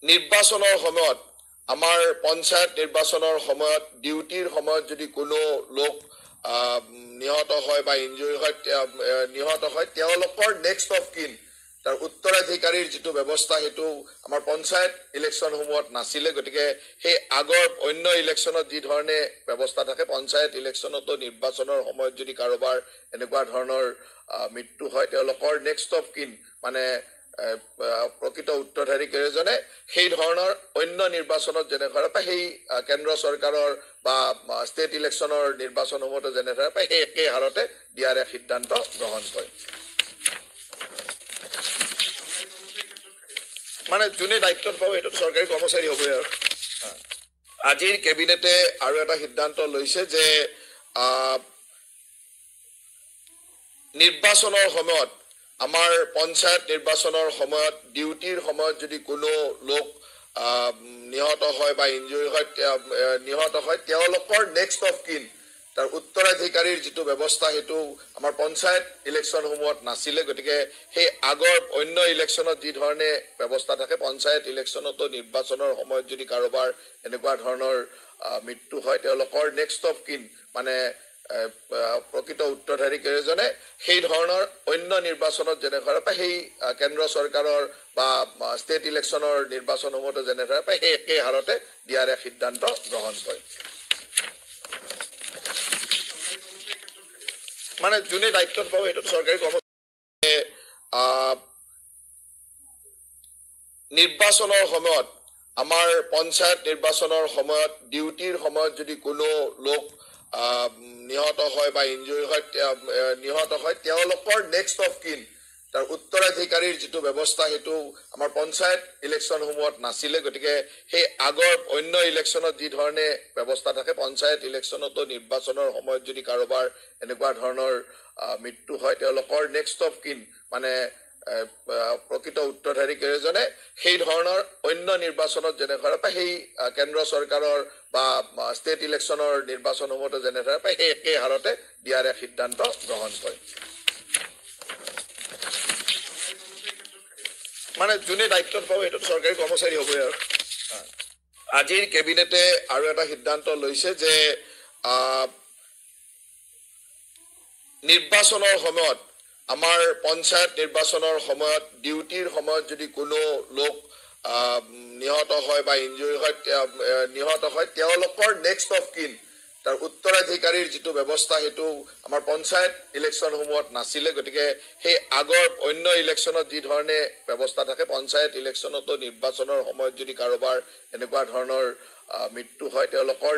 নিৰ্বাচনৰ সময়ত আমাৰ পঞ্চায়ত নিৰ্বাচনৰ সময়ত ডিউটিৰ সময়ত যদি কোনো লোক নিহত হয় বা ইনজুৰি হয় নিহত হয় তেওঁলোকৰ নেক্সট অফ কিন তাৰ উত্তৰাধিকাৰীৰ যিটো ব্যৱস্থা সেইটো আমাৰ পঞ্চায়ত ইলেকশ্যনসমূহত নাছিলে গতিকে সেই আগৰ অন্য ইলেকশ্যনত যি ধৰণে ব্যৱস্থা থাকে পঞ্চায়ত ইলেকশ্যনতো নিৰ্বাচনৰ সময়ত যদি কাৰোবাৰ এনেকুৱা ধৰণৰ মৃত্যু হয় তেওঁলোকৰ নেক্সট অফ কিন মানে প্ৰকৃত উত্তৰধাৰী কেইজনে সেই ধৰণৰ অন্য নিৰ্বাচনত যেনেদৰে পায় সেই কেন্দ্ৰ চৰকাৰৰ বা ষ্টেট ইলেকশ্যনৰ নিৰ্বাচনসমূহতো যেনেদৰে পায় সেই একে হাৰতে দিয়াৰ এক সিদ্ধান্ত গ্ৰহণ কৰে মানে যোনে দায়িত্বত পাব সেইটো চৰকাৰী কৰ্মচাৰী হ'বই আৰু আজিৰ কেবিনেটে আৰু এটা সিদ্ধান্ত লৈছে যে নিৰ্বাচনৰ সময়ত আমাৰ পঞ্চায়ত নিৰ্বাচনৰ সময়ত ডিউটিৰ সময়ত যদি কোনো লোক নিহত হয় বা ইনজুৰি হয় নিহত হয় তেওঁলোকৰ নেক্সট অফ কিন তাৰ উত্তৰাধিকাৰীৰ যিটো ব্যৱস্থা সেইটো আমাৰ পঞ্চায়ত ইলেকশ্যনসমূহত নাছিলে গতিকে সেই আগৰ অন্য ইলেকশ্যনত যি ধৰণে ব্যৱস্থা থাকে পঞ্চায়ত ইলেকশ্যনতো নিৰ্বাচনৰ সময়ত যদি কাৰোবাৰ এনেকুৱা ধৰণৰ মৃত্যু হয় তেওঁলোকৰ নেক্সট অফ কিন মানে প্ৰকৃত উত্তৰধাৰী কেইজনে সেই ধৰণৰ অন্য নিৰ্বাচনত যেনেদৰে পায় সেই কেন্দ্ৰ চৰকাৰৰ বা ষ্টেট ইলেকশ্যনৰ নিৰ্বাচনসমূহতো যেনেদৰে পায় সেই একে হাৰতে দিয়াৰ এক সিদ্ধান্ত গ্ৰহণ কৰে মানে যোনে দায়িত্বত পাব সেইটো চৰকাৰী কৰ্মচাৰী নিৰ্বাচনৰ সময়ত আমাৰ পঞ্চায়ত নিৰ্বাচনৰ সময়ত ডিউটিৰ সময়ত যদি কোনো লোক নিহত হয় বা ইনজুৰি হয় নিহত হয় তেওঁলোকৰ নেক্সট অফ কিন তাৰ উত্তৰাধিকাৰীৰ যিটো ব্যৱস্থা সেইটো আমাৰ পঞ্চায়ত ইলেকশ্যনসমূহত নাছিলে গতিকে সেই আগৰ অন্য ইলেকশ্যনত যি ধৰণে ব্যৱস্থা থাকে পঞ্চায়ত ইলেকশ্যনতো নিৰ্বাচনৰ সময়ত যদি কাৰোবাৰ এনেকুৱা ধৰণৰ মৃত্যু হয় তেওঁলোকৰ নেক্সট অফ কিন মানে প্ৰকৃত উত্তৰধাৰী কেইজনে সেই ধৰণৰ অন্য নিৰ্বাচনত যেনেদৰে পায় সেই কেন্দ্ৰ চৰকাৰৰ বা ষ্টেট ইলেকশ্যনৰ নিৰ্বাচনসমূহতো যেনেদৰে পায় সেই একে হাৰতে দিয়াৰ এক সিদ্ধান্ত গ্ৰহণ কৰে মানে যোনে দায়িত্বত পাব সেইটো চৰকাৰী কৰ্মচাৰী হ'বই আৰু আজিৰ কেবিনেটে আৰু এটা সিদ্ধান্ত লৈছে যে নিৰ্বাচনৰ সময়ত আমাৰ পঞ্চায়ত নিৰ্বাচনৰ সময়ত ডিউটিৰ সময়ত যদি কোনো লোক নিহত হয় বা ইনজুৰি হয় নিহত হয় তেওঁলোকৰ নেক্সট অফ কিন তাৰ উত্তৰাধিকাৰীৰ যিটো ব্যৱস্থা সেইটো আমাৰ পঞ্চায়ত ইলেকশ্যনসমূহত নাছিলে গতিকে সেই আগৰ অন্য ইলেকশ্যনত যি ধৰণে ব্যৱস্থা থাকে পঞ্চায়ত ইলেকশ্যনতো নিৰ্বাচনৰ সময়ত যদি কাৰোবাৰ এনেকুৱা ধৰণৰ মৃত্যু হয় তেওঁলোকৰ